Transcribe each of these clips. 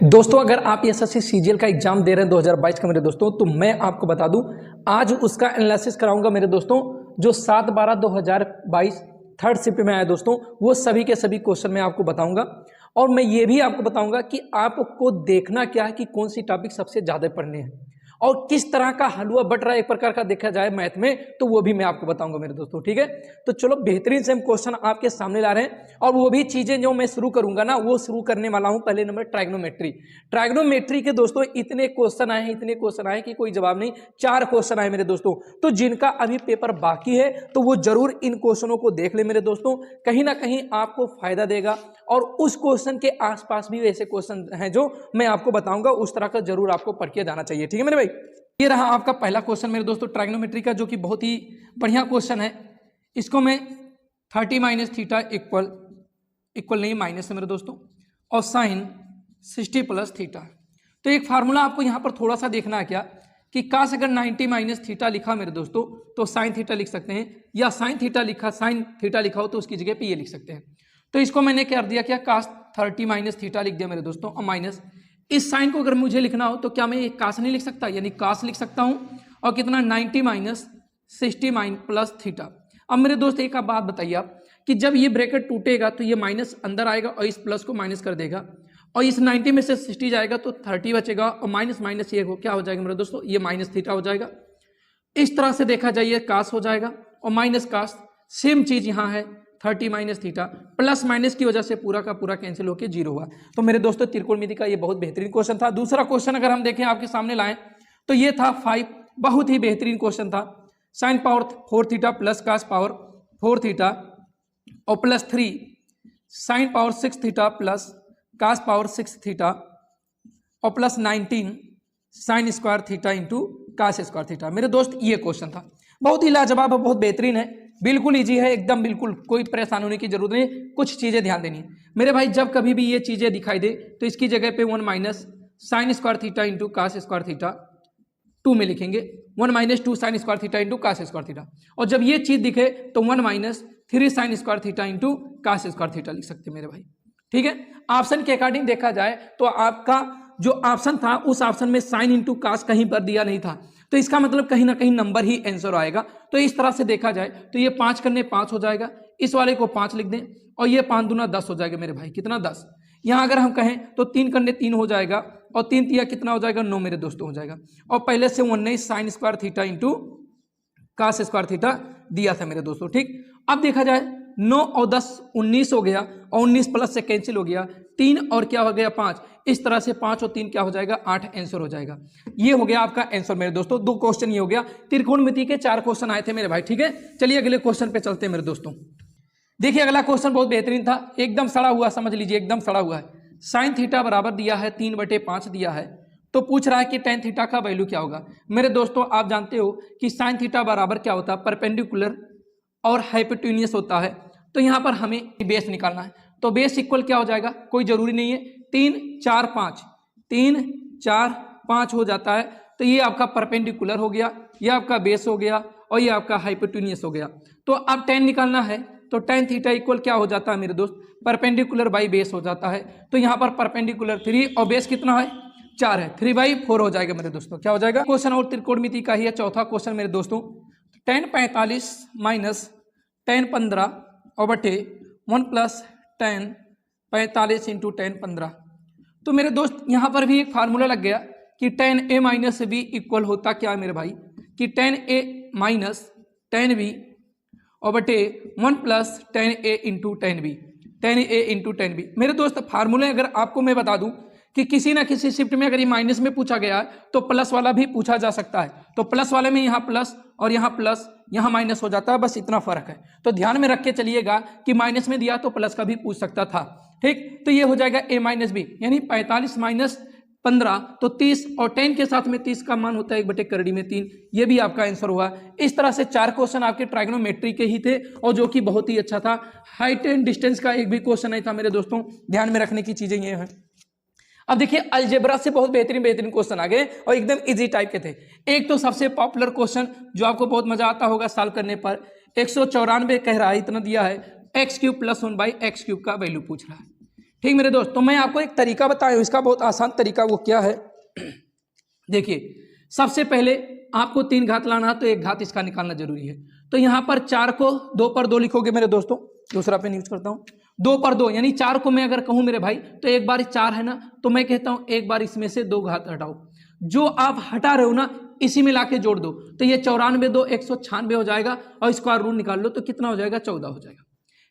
दोस्तों अगर आप एसएससी सीजीएल का एग्जाम दे रहे हैं 2022 का मेरे दोस्तों, तो मैं आपको बता दूं आज उसका एनालिसिस कराऊंगा मेरे दोस्तों। जो 7/12/2022 थर्ड शिफ्ट में आया दोस्तों, वो सभी के सभी क्वेश्चन मैं आपको बताऊंगा। और मैं ये भी आपको बताऊंगा कि आपको देखना क्या है कि कौन सी टॉपिक सबसे ज़्यादा पढ़ने हैं और किस तरह का हलवा बट रहा है एक प्रकार का देखा जाए मैथ में, तो वो भी मैं आपको बताऊंगा मेरे दोस्तों। ठीक है, तो चलो बेहतरीन से हम क्वेश्चन आपके सामने ला रहे हैं और वो भी चीजें जो मैं शुरू करूंगा ना, वो शुरू करने वाला हूं पहले नंबर ट्राइग्नोमेट्री। ट्राइग्नोमेट्री के दोस्तों इतने क्वेश्चन आए कि कोई जवाब नहीं। 4 क्वेश्चन आए मेरे दोस्तों, तो जिनका अभी पेपर बाकी है तो वो जरूर इन क्वेश्चनों को देख ले मेरे दोस्तों, कहीं ना कहीं आपको फायदा देगा। और उस क्वेश्चन के आसपास भी ऐसे क्वेश्चन हैं जो मैं आपको बताऊंगा, उस तरह का जरूर आपको पढ़ के जाना चाहिए। ठीक है मेरे भाई, ये रहा आपका पहला क्वेश्चन मेरे दोस्तों ट्राइग्नोमेट्री का, जो कि बहुत ही बढ़िया क्वेश्चन है। इसको मैं 30 माइनस थीटा इक्वल नहीं माइनस है मेरे दोस्तों, और साइन 60 प्लस थीटा। तो एक फार्मूला आपको यहाँ पर थोड़ा सा देखना है क्या कि काश अगर 90 माइनस थीटा लिखा मेरे दोस्तों तो साइन थीटा लिख सकते हैं, या साइन थीटा लिखा हो तो उसकी जगह पे ये लिख सकते हैं। तो इसको मैंने क्या दिया, क्या काश 30 माइनस थीटा लिख दिया मेरे दोस्तों, और माइनस इस साइन को अगर मुझे लिखना हो तो क्या मैं ये काश नहीं लिख सकता, यानी काश लिख सकता हूं। और कितना 90 माइनस 60 प्लस थीटा। अब मेरे दोस्त एक बात बताइए आप कि जब ये ब्रैकेट टूटेगा तो ये माइनस अंदर आएगा और इस प्लस को माइनस कर देगा, और इस 90 में से 60 जाएगा तो 30 बचेगा, और माइनस माइनस ये क्या हो जाएगा मेरे दोस्तों, ये माइनस थीटा हो जाएगा। इस तरह से देखा जाए ये काश हो जाएगा और माइनस काश, सेम चीज यहाँ है 30 माइनस थीटा, प्लस माइनस की वजह से पूरा का पूरा कैंसिल होकर 0 हुआ। तो मेरे दोस्तों त्रिकोणमिति का ये बहुत बेहतरीन क्वेश्चन था। दूसरा क्वेश्चन अगर हम देखें आपके सामने लाएं तो ये था 5, बहुत ही बेहतरीन क्वेश्चन था। Sine power 4 theta plus cos power 4 theta और plus 3 sine power 6 theta plus cos power 6 theta और plus 19 sign square theta into cos square theta. मेरे दोस्त ये क्वेश्चन था, बहुत ही लाजवाब है, बहुत बेहतरीन है, बिल्कुल इजी है एकदम, बिल्कुल कोई परेशान होने की जरूरत नहीं। कुछ चीजें ध्यान देनी है मेरे भाई, जब कभी भी ये चीजें दिखाई दे तो इसकी जगह पे 1 minus sin square theta into cos square theta 2 में लिखेंगे, 1 minus 2 sin square theta into cos square theta. और जब ये चीज दिखे तो 1 minus 3 sin square theta into cos square theta लिख सकते हैं मेरे भाई। ठीक है, ऑप्शन के अकॉर्डिंग देखा जाए तो आपका जो ऑप्शन था उस ऑप्शन में साइन इंटू कास कहीं पर दिया नहीं था, तो इसका मतलब कहीं ना कहीं नंबर ही आंसर आएगा। तो इस तरह से देखा जाए तो ये 5 करने 5 हो जाएगा, इस वाले को 5 लिख दें, और ये 5 दूना 10 हो जाएगा मेरे भाई, कितना 10। यहाँ अगर हम कहें तो 3 करने 3 हो जाएगा, और 3 तिया कितना हो जाएगा 9 मेरे दोस्तों हो जाएगा। और पहले से 19 sign square theta into cos square theta दिया था मेरे दोस्तों। ठीक, अब देखा जाए 9 और 10 19 हो गया, और 19 प्लस से कैंसिल हो गया, 3 और क्या हो गया 5, इस तरह से 5 और 3 क्या हो जाएगा 8 आंसर हो जाएगा। ये हो गया आपका आंसर मेरे दोस्तों। 2 क्वेश्चन ये हो गया, त्रिकोणमिति के 4 क्वेश्चन आए थे मेरे भाई। ठीक है, चलिए अगले क्वेश्चन पे चलते हैं मेरे दोस्तों। देखिए अगला क्वेश्चन बहुत बेहतरीन था, एकदम सड़ा हुआ, समझ लीजिए एकदम सड़ा हुआ है। साइन थीटा बराबर दिया है 3/5 दिया है, तो पूछ रहा है कि टेन थीटा का वैल्यू क्या होगा। मेरे दोस्तों आप जानते हो कि साइन थीटा बराबर क्या होता है, परपेंडिकुलर और हाइपोटेन्यूस होता है। तो यहाँ पर हमें बेस निकालना है, तो बेस इक्वल क्या हो जाएगा, कोई जरूरी नहीं है, 3 4 5 3 4 5 हो जाता है। तो ये आपका परपेंडिकुलर हो गया, ये आपका बेस हो गया, और ये आपका हाइपोटेन्यूस हो गया। तो अब टेन निकालना है, तो टेन थीटा इक्वल क्या हो जाता है मेरे दोस्त, परपेंडिकुलर बाई बेस हो जाता है। तो यहाँ पर परपेंडिकुलर 3 और बेस कितना है 4 है, 3/4 हो जाएगा मेरे दोस्तों। क्या हो जाएगा, क्वेश्चन और त्रिकोणमिति का ही है। चौथा क्वेश्चन मेरे दोस्तों, tan 45 माइनस tan 15 और बटे 1 प्लस tan 45 इंटू tan 15। तो मेरे दोस्त यहाँ पर भी एक फार्मूला लग गया कि tan a minus B equal होता क्या है मेरे भाई, कि tan a minus tan b और बटे 1 plus tan a into tan b। मेरे दोस्त फार्मूले अगर आपको मैं बता दूं कि किसी ना किसी शिफ्ट में अगर ये माइनस में पूछा गया है तो प्लस वाला भी पूछा जा सकता है। तो प्लस वाले में यहाँ प्लस और यहाँ प्लस, यहाँ माइनस हो जाता है, बस इतना फर्क है। तो ध्यान में रख के चलिएगा कि माइनस में दिया तो प्लस का भी पूछ सकता था। ठीक, तो ये हो जाएगा a माइनस बी, यानी 45 माइनस 15 तो 30, और 10 के साथ में 30 का मान होता है 1/3 में 3। ये भी आपका आंसर हुआ। इस तरह से 4 क्वेश्चन आपके ट्राइग्नोमेट्री के ही थे, और जो कि बहुत ही अच्छा था। हाइट एंड डिस्टेंस का एक भी क्वेश्चन नहीं था मेरे दोस्तों, ध्यान में रखने की चीजें ये हैं। अब देखिए अलजेब्रा से बहुत बेहतरीन क्वेश्चन आ गए, और एकदम इजी टाइप के थे। एक तो सबसे पॉपुलर क्वेश्चन जो आपको बहुत मजा आता होगा सॉल्व करने पर, 194 कह रहा है, इतना दिया है, x³ + 1/x³ का वैल्यू पूछ रहा है। ठीक मेरे दोस्त, तो मैं आपको एक तरीका बताया, इसका बहुत आसान तरीका वो क्या है। देखिए सबसे पहले आपको 3 घात लाना है तो 1 घात इसका निकालना जरूरी है। तो यहाँ पर 4 को 2 पर 2 लिखोगे मेरे दोस्तों, दूसरा पेन यूज करता हूँ, 2 पर 2 यानी 4 को मैं अगर कहूँ मेरे भाई तो एक बार 4 है ना, तो मैं कहता हूँ एक बार इसमें से 2 घात हटाओ, जो आप हटा रहे हो ना इसी में लाके जोड़ दो, तो ये 94 2 196 हो जाएगा, और स्क्वायर रूट निकाल लो तो कितना हो जाएगा 14 हो जाएगा।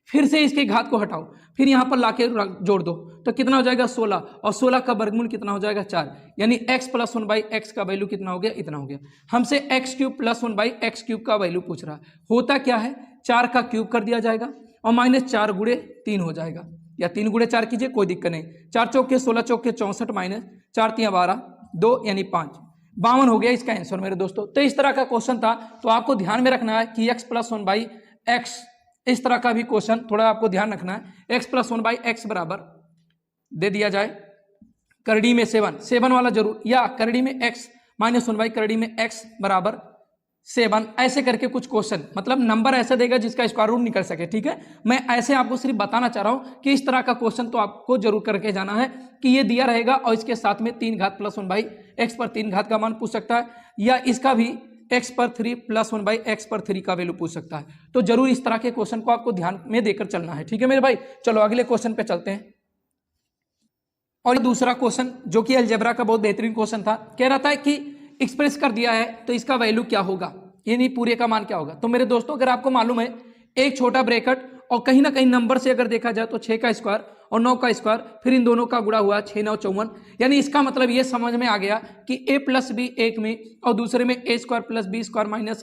फिर से इसके घात को हटाओ, फिर यहाँ पर लाके जोड़ दो तो कितना हो जाएगा 16, और 16 का वर्गमूल कितना हो जाएगा 4, यानी x + 1/x का वैल्यू कितना हो गया, इतना हो गया। हमसे x³ + 1/x³ का वैल्यू पूछ रहा है। होता क्या है, 4 का क्यूब कर दिया जाएगा और -4 गुणे 3 हो जाएगा, या 3 गुणे 4 कीजिए कोई दिक्कत नहीं, 4 चौके 16 चौके 64 -4 × 12 2 यानी 5, 52 हो गया इसका आंसर मेरे दोस्तों। तो इस तरह का क्वेश्चन था, तो आपको ध्यान में रखना है कि x + 1/x, इस तरह का भी क्वेश्चन थोड़ा आपको ध्यान रखना है। x + 1/x बराबर दे दिया जाए करड़ी में 7 वाला जरूर, या करड़ी में x - 1/, करड़ी में x बराबर 7, ऐसे करके कुछ क्वेश्चन, मतलब नंबर ऐसा देगा जिसका स्क्वायर रूट निकल सके। ठीक है, मैं ऐसे आपको सिर्फ बताना चाह रहा हूं कि इस तरह का क्वेश्चन तो आपको जरूर करके जाना है कि ये दिया रहेगा और इसके साथ में 3 घात + 1/x पर 3 घात का मान पूछ सकता है, या इसका भी x पर 3 + 1/x पर 3 का वैल्यू पूछ सकता है। तो जरूर इस तरह के क्वेश्चन को आपको ध्यान में देकर चलना है। ठीक है मेरे भाई, चलो अगले क्वेश्चन पे चलते हैं। और दूसरा क्वेश्चन जो कि अलजेब्रा का बहुत बेहतरीन क्वेश्चन था, कह रहा था कि एक्सप्रेस कर दिया है तो इसका वैल्यू क्या होगा, यानी पूरे का मान क्या होगा। तो मेरे दोस्तों अगर आपको मालूम है एक छोटा ब्रैकेट और कहीं ना कहीं नंबर से अगर देखा जाए तो 6 का स्क्वायर और 9 का स्क्वायर, फिर इन दोनों का गुणा हुआ 6 9 54, यानी इसका मतलब ये समझ में आ गया कि a + b एक में और दूसरे में a² + b²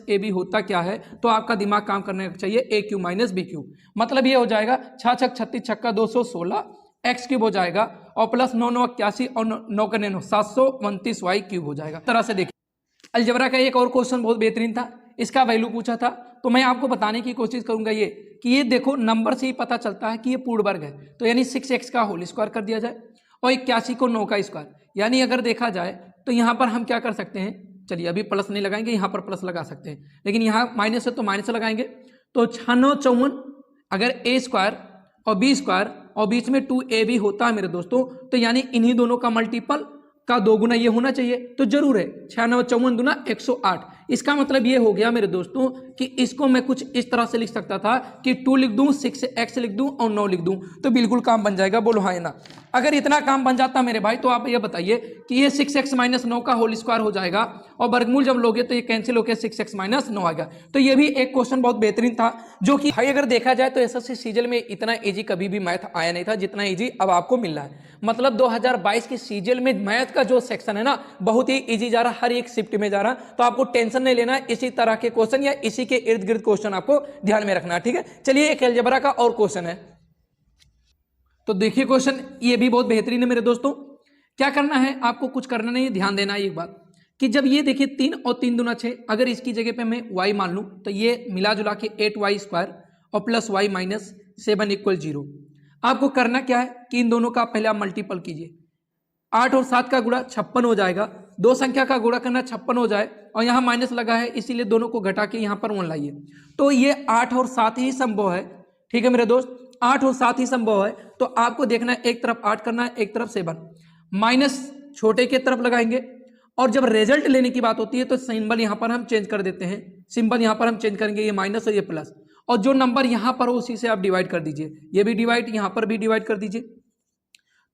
- ab होता क्या है। तो आपका दिमाग काम करने चाहिए, a³ - b³, मतलब ये हो जाएगा 6 छक 36 छक्का 216 x³ हो जाएगा, और प्लस 9 9 81 और 9 का 9 729 y³ हो जाएगा। तरह से देखिए अलजेब्रा का एक और क्वेश्चन बहुत बेहतरीन था, इसका वैल्यू पूछा था, तो मैं आपको बताने की कोशिश करूंगा ये कि ये देखो नंबर से ही पता चलता है कि ये पूर्ण वर्ग है, तो यानी 6x का होल स्क्वायर कर दिया जाए और 81 को 9 का स्क्वायर, यानी अगर देखा जाए तो यहाँ पर हम क्या कर सकते हैं, चलिए अभी प्लस नहीं लगाएंगे, यहाँ पर प्लस लगा सकते हैं, लेकिन यहाँ माइनस है तो माइनस लगाएंगे, तो 6 9 54, अगर a² और b² और बीच में 2ab होता है मेरे दोस्तों, तो यानी इन्हीं दोनों का मल्टीपल का 2 गुना ये होना चाहिए, तो जरूर है 6 9 54 दूना 108। इसका मतलब ये हो गया मेरे दोस्तों कि इसको मैं कुछ इस तरह से लिख सकता था कि 2 लिख दूं, 6x लिख दूं और 9 लिख दूं, तो बिल्कुल काम बन जाएगा। बोलो हाँ ना। अगर इतना काम बन जाता मेरे भाई तो आप ये बताइए कि ये 6x - 9 का होल स्क्वायर हो जाएगा, और वर्गमूल जब लोगे तो ये कैंसिल होकर 6x - 9 आएगा। तो ये भी एक क्वेश्चन बहुत बेहतरीन था, जो कि भाई अगर देखा जाए तो एसएससी सीजीएल में इतना इजी कभी भी मैथ आया नहीं था जितना इजी अब आपको मिल रहा है। मतलब 2022 की सीजीएल में मैथ का जो सेक्शन है ना बहुत ही इजी जा रहा, हर एक शिफ्ट में जा रहा, तो आपको टेंशन नहीं लेना है। इसी तरह के क्वेश्चन या इसी के इर्द गिर्द क्वेश्चन आपको ध्यान में रखना है। ठीक है, चलिए एक अलजेब्रा का और क्वेश्चन है, तो देखिए क्वेश्चन ये भी बहुत बेहतरीन है मेरे दोस्तों। क्या करना है, आपको कुछ करना नहीं है, ध्यान देना है एक बात कि जब ये देखिए 3 और 3 दूना 6, अगर इसकी जगह पे मैं y मान लूं तो ये मिला जुला के 8y² और प्लस y - 7 = 0। आपको करना क्या है कि इन दोनों का पहले आप मल्टीपल कीजिए, 8 और 7 का गुणा 56 हो जाएगा, दो संख्या का गुणा करना 56 हो जाए, और यहाँ माइनस लगा है इसीलिए दोनों को घटा के यहाँ पर 1 लाइए, तो ये 8 और 7 ही संभव है। ठीक है मेरे दोस्त, 8 और 7 ही संभव है, तो आपको देखना है एक तरफ 8 करना है, एक तरफ 7, माइनस छोटे के तरफ लगाएंगे, और जब रिजल्ट लेने की बात होती है तो सिंबल यहाँ पर हम चेंज कर देते हैं, सिंबल यहाँ पर हम चेंज करेंगे, ये माइनस और ये प्लस, और जो नंबर यहाँ पर हो उसी से आप डिवाइड कर दीजिए, ये भी डिवाइड, यहाँ पर भी डिवाइड कर दीजिए,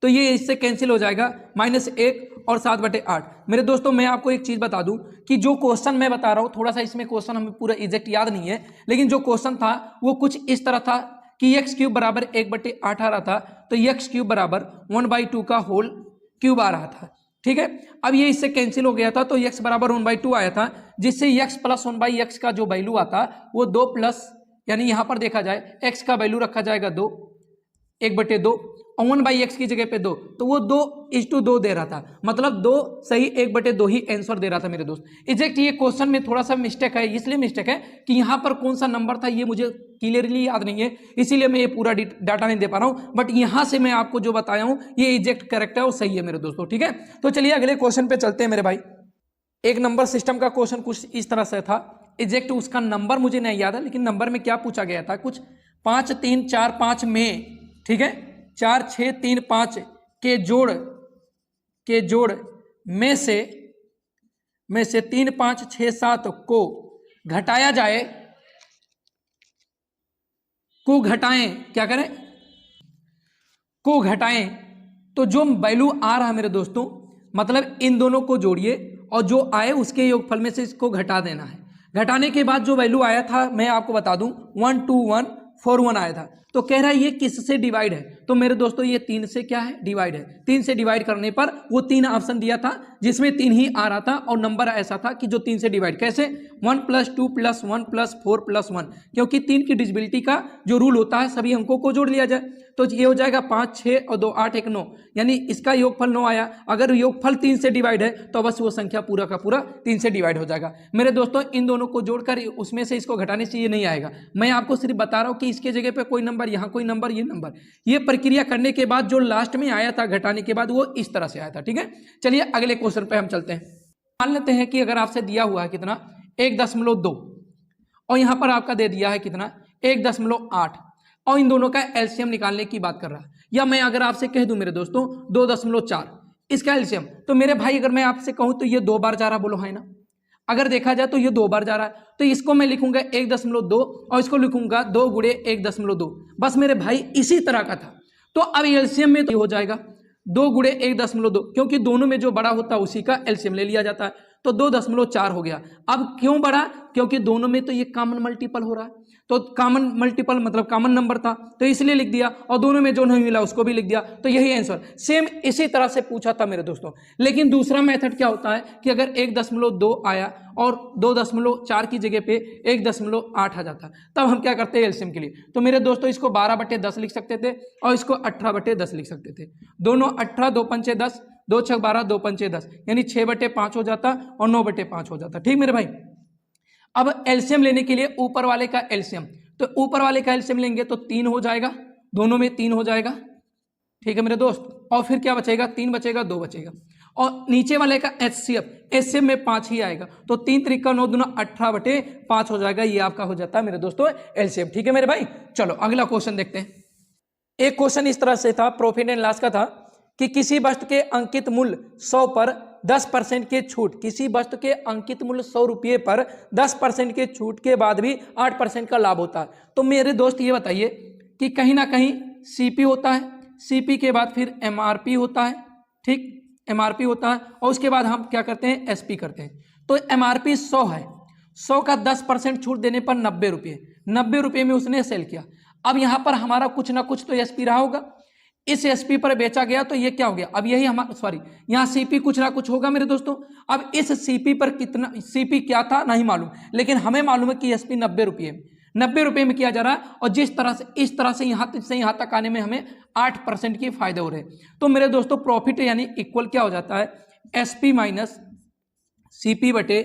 तो ये इससे कैंसिल हो जाएगा, -1 और 7/8। मेरे दोस्तों मैं आपको एक चीज बता दूं कि जो क्वेश्चन मैं बता रहा हूं, थोड़ा सा इसमें क्वेश्चन हमें पूरा एग्जैक्ट याद नहीं है, लेकिन जो क्वेश्चन था वो कुछ इस तरह था कि x³ बराबर 1/8 आ रहा था, तो x³ बराबर 1/2 का होल क्यूब आ रहा था। ठीक है, अब ये इससे कैंसिल हो गया था, तो x बराबर 1/2 आया था, जिससे x + 1/x का जो वैल्यू आता वो 2 प्लस, यानी यहां पर देखा जाए x का वैल्यू रखा जाएगा 2, 1/2, और 1/x की जगह पे 2, तो वो 2:2 दे रहा था, मतलब 2 सही 1/2 ही आंसर दे रहा था मेरे दोस्त। एग्जैक्ट ये क्वेश्चन में थोड़ा सा मिस्टेक है, इसलिए मिस्टेक है कि यहाँ पर कौन सा नंबर था ये मुझे क्लियरली याद नहीं है, इसीलिए मैं ये पूरा डाटा नहीं दे पा रहा हूँ, बट यहाँ से मैं आपको जो बताया हूँ ये एग्जैक्ट करेक्ट है और सही है मेरे दोस्तों। ठीक है, तो चलिए अगले क्वेश्चन पे चलते हैं मेरे भाई। एक नंबर सिस्टम का क्वेश्चन कुछ इस तरह से था, एग्जैक्ट उसका नंबर मुझे नहीं याद है, लेकिन नंबर में क्या पूछा गया था, कुछ 5 3 4 5 में, ठीक है 4 6 3 5 के जोड़ में से 3 5 6 7 को घटाया जाए, को घटाएं, क्या करें, को घटाएं, तो जो वैल्यू आ रहा है मेरे दोस्तों, मतलब इन दोनों को जोड़िए और जो आए उसके योगफल में से इसको घटा देना है। घटाने के बाद जो वैल्यू आया था मैं आपको बता दूं 12141 आया था। तो कह रहा है ये किससे डिवाइड है, तो मेरे दोस्तों ये 3 से क्या है, डिवाइड है। 3 से डिवाइड करने पर वो 3 ऑप्शन दिया था जिसमें 3 ही आ रहा था और नंबर ऐसा था कि जो 3 से डिवाइड, कैसे 1 + 2 + 1 + 4 + 1, क्योंकि 3 की डिविजिबिलिटी का जो रूल होता है सभी अंकों को जोड़ लिया जाए। तो ये हो जाएगा 5 6 और 2 8 1 9, यानी इसका योगफल 9 आया। अगर योगफल 3 से डिवाइड है तो बस वो संख्या पूरा का पूरा 3 से डिवाइड हो जाएगा। मेरे दोस्तों इन दोनों को जोड़कर उसमें से इसको घटाने से ये नहीं आएगा। मैं आपको सिर्फ बता रहा हूँ कि इसके जगह पे कोई नंबर, यहाँ कोई नंबर, ये नंबर, ये प्रक्रिया करने के बाद जो लास्ट में आया था घटाने के बाद वो इस तरह से आया था। ठीक है, चलिए अगले क्वेश्चन पे हम चलते हैं। मान लेते हैं कि अगर आपसे दिया हुआ है कितना 1.2 और यहाँ पर आपका दे दिया है कितना 1.8 और इन दोनों का एलसीएम निकालने की बात कर रहा है। या मैं अगर आपसे कह दूं मेरे दोस्तों 2.4 इसका एलसीएम, तो मेरे भाई अगर मैं आपसे कहूं तो ये 2 बार जा रहा, बोलो है ना। अगर देखा जाए तो ये 2 बार जा रहा है, तो इसको मैं लिखूंगा 1.2 और इसको लिखूंगा 2 × 1.2। बस मेरे भाई इसी तरह का था। तो अब एलसीएम में तो हो जाएगा 2 × 1.2, क्योंकि दोनों में जो बड़ा होता है उसी का एलसीएम ले लिया जाता है। तो 2.4 हो गया। अब क्यों बढ़ा, क्योंकि दोनों में तो ये कॉमन मल्टीपल हो रहा है, तो कॉमन मल्टीपल मतलब कॉमन नंबर था तो इसलिए लिख दिया, और दोनों में जो नहीं मिला उसको भी लिख दिया। तो यही आंसर सेम इसी तरह से पूछा था मेरे दोस्तों। लेकिन दूसरा मेथड क्या होता है कि अगर 1.2 आया और 2.4 की जगह पे 1.8 आ जाता, तब हम क्या करते हैं एलसीएम के लिए। तो मेरे दोस्तों इसको 12/10 लिख सकते थे और इसको 18/10 लिख सकते थे। दोनों 18 2 पंचे 10, 2 6 12, 2 पंचे 10, यानी 6/5 हो जाता और 9/5 हो जाता। ठीक मेरे भाई, अब एलसीएम लेने के लिए ऊपर वाले का एलसीएम, तो ऊपर वाले का एलसीएम लेंगे तो 3 हो जाएगा, दोनों में 3 हो जाएगा। ठीक है मेरे दोस्त, और फिर क्या बचेगा, 3 बचेगा, 2 बचेगा। और नीचे वाले का एचसीएफ में 5 ही आएगा, तो 3 3 9 दूना 18/5 हो जाएगा। ये आपका हो जाता है मेरे दोस्तों एलसीएम। ठीक है मेरे भाई, चलो अगला क्वेश्चन देखते हैं। एक क्वेश्चन इस तरह से था, प्रॉफिट एंड लॉस का था कि किसी वस्तु के अंकित मूल्य 100 पर 10% के छूट, किसी वस्तु के अंकित मूल्य 100 रुपये पर 10% के छूट के बाद भी 8% का लाभ होता है। तो मेरे दोस्त ये बताइए कि कहीं ना कहीं सीपी होता है, सीपी के बाद फिर एमआरपी होता है, ठीक, एमआरपी होता है, और उसके बाद हम क्या करते हैं, एसपी करते हैं। तो एमआरपी 100 है, 100 का 10% छूट देने पर 90 रुपये, 90 रुपये में उसने सेल किया। अब यहाँ पर हमारा कुछ ना कुछ तो एसपी रहा होगा, इस एसपी पर बेचा गया तो ये क्या हो गया, अब यही हमारा सॉरी यहाँ सीपी कुछ ना कुछ होगा मेरे दोस्तों। अब इस सीपी पर कितना, सीपी क्या था नहीं मालूम, लेकिन हमें मालूम है कि एसपी 90 रुपये, 90 रुपये में किया जा रहा है, और जिस तरह से इस तरह से यहाँ तक आने में हमें 8% के फायदे हो रहे हैं। तो मेरे दोस्तों प्रॉफिट यानी इक्वल क्या हो जाता है, एसपी माइनस सीपी बटे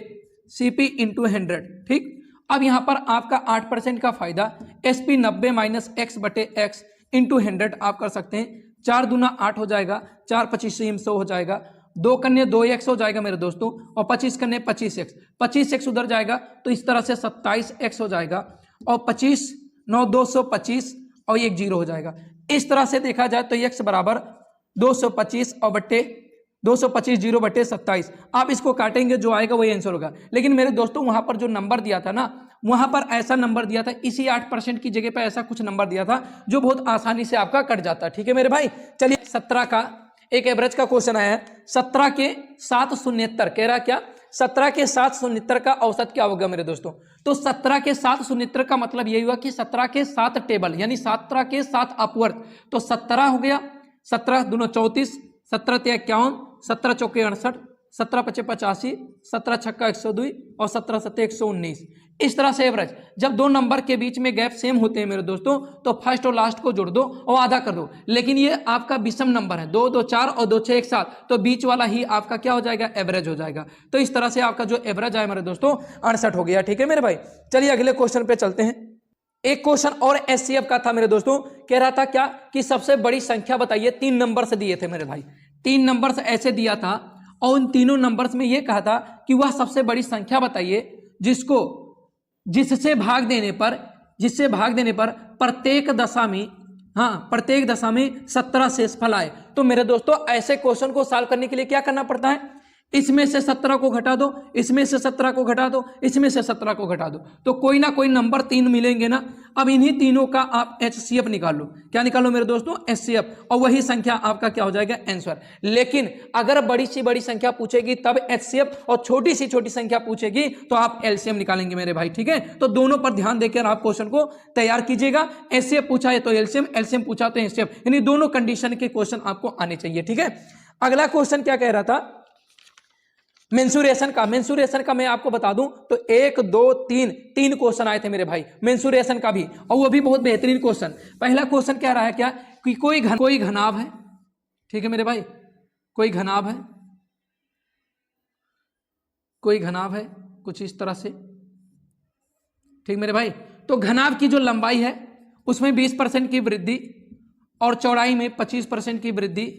सीपी इंटू 100। ठीक, अब यहाँ पर आपका 8% का फायदा एसपी 90 माइनस एक्स बटे एक्स इंटू 100 आप कर सकते हैं। 4 दूना 8 हो जाएगा, 4 25 100 हो जाएगा, 2 कन्ने 2x हो जाएगा मेरे दोस्तों, और 25 कन्ने 25x, 25x उधर जाएगा तो इस तरह से 27x हो जाएगा, और 25 9 225 और 1 0 हो जाएगा। इस तरह से देखा जाए तो x बराबर 225 और बट्टे 225 0 बटे 27। आप इसको काटेंगे जो आएगा वही आंसर होगा। लेकिन मेरे दोस्तों वहां पर जो नंबर दिया था ना, वहां पर ऐसा नंबर दिया था, इसी 8% की जगह पर ऐसा कुछ नंबर दिया था जो बहुत आसानी से आपका कट जाता है। ठीक है मेरे भाई, चलिए 17 का एक एवरेज का क्वेश्चन आया है। 17 के 769 कह रहा क्या, 17 के 769 का औसत क्या होगा मेरे दोस्तों। तो 17 के 769 का मतलब यही हुआ कि 17 के 7 टेबल यानी 17 के 7 अपवर्त, तो 17 हो गया, 17 दूना 34, 17 3 51, 17 चौके 68, 17 5 85, 17 छक्का 102 और 17 7 119। इस तरह से एवरेज जब दो नंबर के बीच में गैप सेम होते हैं मेरे दोस्तों, तो फर्स्ट और लास्ट को जोड़ दो और आधा कर दो। लेकिन ये आपका विषम नंबर है, 2 2 4 और 2 6 एक साथ, तो बीच वाला ही आपका क्या हो जाएगा, एवरेज हो जाएगा। तो इस तरह से आपका जो एवरेज आया मेरे दोस्तों 68 हो गया। ठीक है मेरे भाई, चलिए अगले क्वेश्चन पे चलते हैं। एक क्वेश्चन और एचसीएफ का था मेरे दोस्तों, कह रहा था क्या कि सबसे बड़ी संख्या बताइए। 3 नंबर से दिए थे मेरे भाई, 3 नंबर से ऐसे दिया था, और उन तीनों नंबर्स में यह कहा था कि वह सबसे बड़ी संख्या बताइए जिससे भाग देने पर प्रत्येक हाँ, प्रत्येक दशा में 17 शेषफल आए। तो मेरे दोस्तों ऐसे क्वेश्चन को सॉल्व करने के लिए क्या करना पड़ता है, इसमें से 17 को घटा दो, इसमें से 17 को घटा दो, इसमें से 17 को घटा दो, तो कोई ना कोई नंबर 3 मिलेंगे ना। अब इन्हीं तीनों का आप HCF निकाल लो। क्या निकालो मेरे दोस्तों, HCF, और वही संख्या आपका क्या हो जाएगा, आंसर। लेकिन अगर बड़ी सी बड़ी संख्या पूछेगी तब HCF, और छोटी सी छोटी संख्या पूछेगी तो आप LCM निकालेंगे मेरे भाई, ठीक है। तो दोनों पर ध्यान देकर आप क्वेश्चन को तैयार कीजिएगा। HCF पूछा है तो LCM, LCM पूछा तो HCF, यानी दोनों कंडीशन के क्वेश्चन आपको आने चाहिए, ठीक है। अगला क्वेश्चन क्या कह रहा था, मेंसुरेशन का मैं आपको बता दूं तो 1 2 3 क्वेश्चन आए थे मेरे भाई मेंसुरेशन का भी, और वो भी बहुत बेहतरीन क्वेश्चन। पहला क्वेश्चन क्या रहा है, क्या कि कोई घनाभ है, ठीक है मेरे भाई, कोई घनाभ है कुछ इस तरह से, ठीक मेरे भाई। तो घनाभ की जो लंबाई है उसमें 20% की वृद्धि, और चौड़ाई में 25% की वृद्धि,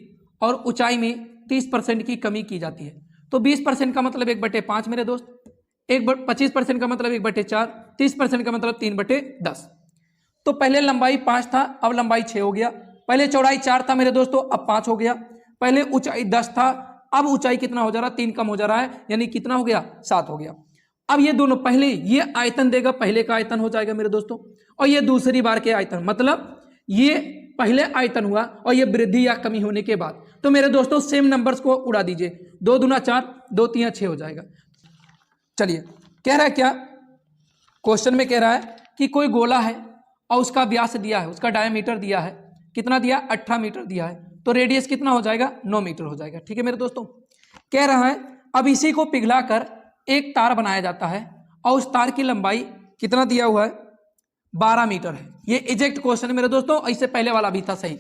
और ऊंचाई में 30% की कमी की जाती है। तो 20% का मतलब 1/5 मेरे दोस्त, 25% का मतलब 1/4, 30% का मतलब 3/10। तो पहले लंबाई 5 था, अब लंबाई 6 हो गया। पहले चौड़ाई 4 था मेरे दोस्तों, अब 5 हो गया। पहले ऊंचाई 10 था, अब ऊंचाई कितना हो जा रहा है, 3 कम हो जा रहा है, यानी कितना हो गया, 7 हो गया। अब ये दोनों, पहले ये आयतन देगा, पहले का आयतन हो जाएगा मेरे दोस्तों, और ये दूसरी बार के आयतन, मतलब ये पहले आयतन हुआ और ये वृद्धि या कमी होने के बाद। तो मेरे दोस्तों सेम नंबर्स को उड़ा दीजिए, 2 दूना 4, 2 तीन 6 हो जाएगा। चलिए, कह रहा है क्या, क्वेश्चन में कह रहा है कि कोई गोला है और उसका व्यास दिया है, उसका डायमीटर दिया है, कितना दिया, 18 मीटर दिया है, तो रेडियस कितना हो जाएगा, 9 मीटर हो जाएगा, ठीक है मेरे दोस्तों। कह रहा है अब इसी को पिघलाकर एक तार बनाया जाता है, और उस तार की लंबाई कितना दिया हुआ है, 12 मीटर है। ये एग्जैक्ट क्वेश्चन है मेरे दोस्तों, इससे पहले वाला भी था सही।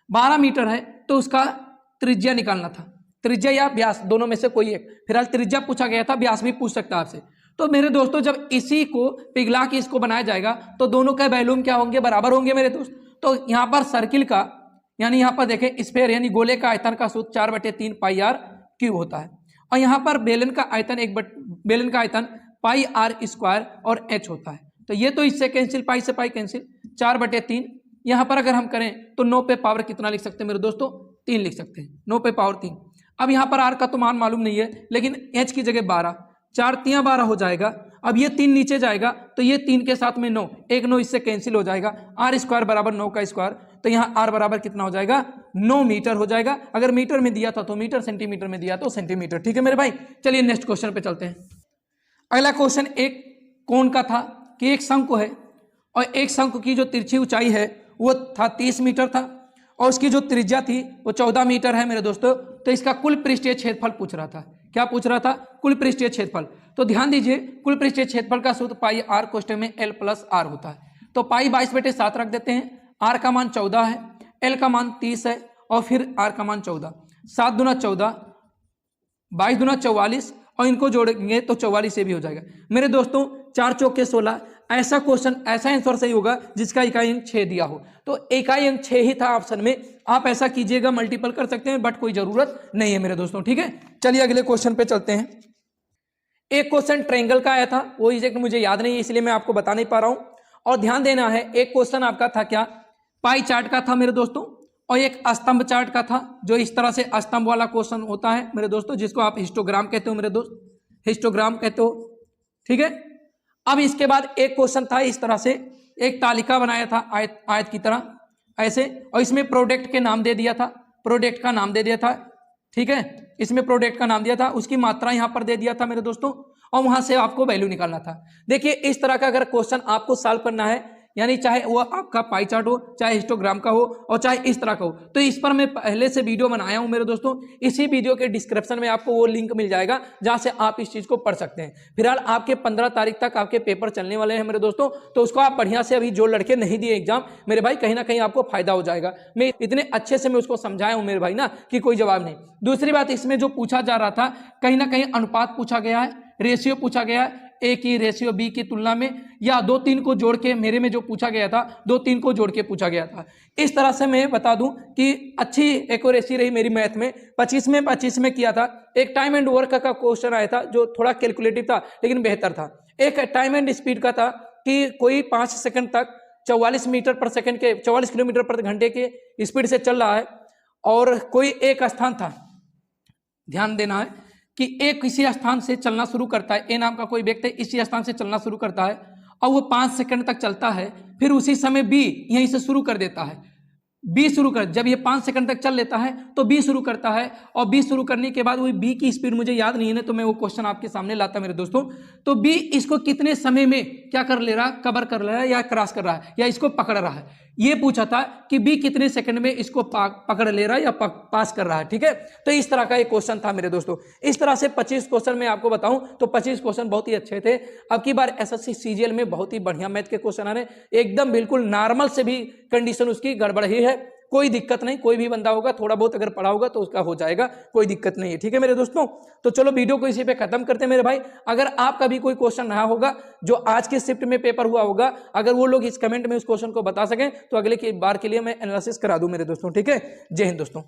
12 मीटर है तो उसका त्रिज्या निकालना था, त्रिज्या या व्यास दोनों में से कोई एक, फिलहाल त्रिज्या पूछा गया था, व्यास भी पूछ सकता है आपसे। तो मेरे दोस्तों जब इसी को पिघला के इसको बनाया जाएगा तो दोनों का वॉल्यूम क्या होंगे, बराबर होंगे मेरे दोस्त। तो यहाँ पर सर्किल का, यानी यहाँ पर देखें स्फीयर यानी गोले का आयतन का सूत्र 4/3 पाई r क्यूब होता है, और यहाँ पर बेलन का आयतन पाई r स्क्वायर और h होता है। तो ये तो इससे कैंसिल, पाई से पाई कैंसिल, 4/3। यहाँ पर अगर हम करें तो 9 पे पावर कितना लिख सकते हैं मेरे दोस्तों, 3 लिख सकते हैं, 9 पे पावर 3। अब यहाँ पर r का तो मान मालूम नहीं है, लेकिन h की जगह 12, 4 3 12 हो जाएगा। अब ये 3 नीचे जाएगा तो ये 3 के साथ में 9, 1 9 इससे कैंसिल हो जाएगा, r स्क्वायर बराबर 9 का स्क्वायर, तो यहाँ r बराबर कितना हो जाएगा, 9 मीटर हो जाएगा। अगर मीटर में दिया था तो मीटर, सेंटीमीटर में दिया तो सेंटीमीटर, ठीक है मेरे भाई। चलिए नेक्स्ट क्वेश्चन पे चलते हैं। अगला क्वेश्चन एक कोण का था कि एक शंकु है, और एक शंकु की जो तिरछी ऊंचाई है वो था 30 मीटर था, और उसकी जो त्रिज्या थी वो 14 मीटर है मेरे दोस्तों। तो इसका कुल पृष्ठीय क्षेत्रफल पूछ रहा था, क्या पूछ रहा था, कुल पृष्ठीय क्षेत्रफल। तो ध्यान दीजिए, कुल पृष्ठीय क्षेत्रफल का सूत्र पाई r कोष्ठक में l + r होता है। तो पाई 22/7 रख देते हैं, r का मान 14 है, l का मान 30 है, और फिर r का मान 14, 7 दूना 14, 22 दूना 44, और इनको जोड़ेंगे तो 44 से भी हो जाएगा मेरे दोस्तों। 4 चौके 16, ऐसा क्वेश्चन, ऐसा आंसर सही होगा जिसका इकाई अंक 6 दिया हो। तो इकाई अंक 6 ही था ऑप्शन में, आप ऐसा कीजिएगा, मल्टीपल कर सकते हैं बट कोई जरूरत नहीं है मेरे दोस्तों, ठीक है। चलिए अगले क्वेश्चन पे चलते हैं। एक क्वेश्चन ट्रायंगल का आया था, वो एग्जैक्ट मुझे याद नहीं है इसलिए मैं आपको बता नहीं पा रहा हूं, और ध्यान देना है। एक क्वेश्चन आपका था क्या, पाई चार्ट का था मेरे दोस्तों, और एक स्तंभ चार्ट का था, जो इस तरह से स्तंभ वाला क्वेश्चन होता है मेरे दोस्तों, जिसको आप हिस्टोग्राम कहते हो मेरे दोस्त, हिस्टोग्राम कहते हो, ठीक है। अब इसके बाद एक क्वेश्चन था इस तरह से, एक तालिका बनाया था आयत की तरह ऐसे, और इसमें प्रोडक्ट के नाम दे दिया था, प्रोडक्ट का नाम दे दिया था, ठीक है, इसमें प्रोडक्ट का नाम दिया था, उसकी मात्रा यहाँ पर दे दिया था मेरे दोस्तों, और वहां से आपको वैल्यू निकालना था। देखिए इस तरह का अगर क्वेश्चन आपको सॉल्व करना है, यानी चाहे वो आपका पाई चार्ट हो, चाहे हिस्टोग्राम का हो, और चाहे इस तरह का हो, तो इस पर मैं पहले से वीडियो बनाया हूं मेरे दोस्तों। इसी वीडियो के डिस्क्रिप्शन में आपको वो लिंक मिल जाएगा जहां से आप इस चीज को पढ़ सकते हैं। फिलहाल आपके 15 तारीख तक आपके पेपर चलने वाले हैं मेरे दोस्तों, तो उसको आप बढ़िया से, अभी जो लड़के नहीं दिए एग्जाम मेरे भाई, कहीं ना कहीं आपको फायदा हो जाएगा। मैं इतने अच्छे से मैं उसको समझाया हूं मेरे भाई ना, कि कोई जवाब नहीं। दूसरी बात, इसमें जो पूछा जा रहा था, कहीं ना कहीं अनुपात पूछा गया है, रेशियो पूछा गया है, ए की रेशियो बी की तुलना में, या 2-3 को जोड़ के, मेरे में जो पूछा गया था 2-3 को जोड़ के पूछा गया था। इस तरह से मैं बता दूं कि अच्छी एक्यूरेसी रही मेरी मैथ में। 25 में किया था। एक टाइम एंड वर्क का क्वेश्चन आया था जो थोड़ा कैलकुलेटिव था लेकिन बेहतर था। एक टाइम एंड स्पीड का था कि कोई 5 सेकंड तक 44 मीटर पर सेकंड के 44 किलोमीटर पर घंटे के स्पीड से चल रहा है और कोई एक स्थान था, ध्यान देना है कि एक किसी स्थान से चलना शुरू करता है, ए नाम का कोई व्यक्ति इसी स्थान से चलना शुरू करता है और वो 5 सेकंड तक चलता है, फिर उसी समय बी यहीं से शुरू कर देता है। बी शुरू कर, जब ये 5 सेकंड तक चल लेता है तो बी शुरू करता है और बी शुरू करने के बाद वही बी की स्पीड मुझे याद नहीं है ना, तो मैं वो क्वेश्चन आपके सामने लाता मेरे दोस्तों। तो बी इसको कितने समय में क्या कर ले रहा है, कवर कर ले रहा है या क्रॉस कर रहा है या इसको पकड़ रहा है, ये पूछा था कि बी कितने सेकंड में इसको पकड़ ले रहा है या पास कर रहा है। ठीक है, तो इस तरह का एक क्वेश्चन था मेरे दोस्तों। इस तरह से 25 क्वेश्चन मैं आपको बताऊं तो 25 क्वेश्चन बहुत ही अच्छे थे। अब की बार एसएससी सीजीएल में बहुत ही बढ़िया मैथ के क्वेश्चन आ रहे हैं, एकदम बिल्कुल नॉर्मल से भी कंडीशन उसकी गड़बड़ ही है, कोई दिक्कत नहीं, कोई भी बंदा होगा थोड़ा बहुत अगर पढ़ा होगा तो उसका हो जाएगा, कोई दिक्कत नहीं है। ठीक है मेरे दोस्तों, तो चलो वीडियो को इसी पे खत्म करते हैं मेरे भाई। अगर आपका भी कोई क्वेश्चन रहा होगा जो आज के शिफ्ट में पेपर हुआ होगा, अगर वो लोग इस कमेंट में उस क्वेश्चन को बता सकें तो अगले की बार के लिए मैं एनालिसिस करा दूं मेरे दोस्तों। ठीक है, जय हिंद दोस्तों।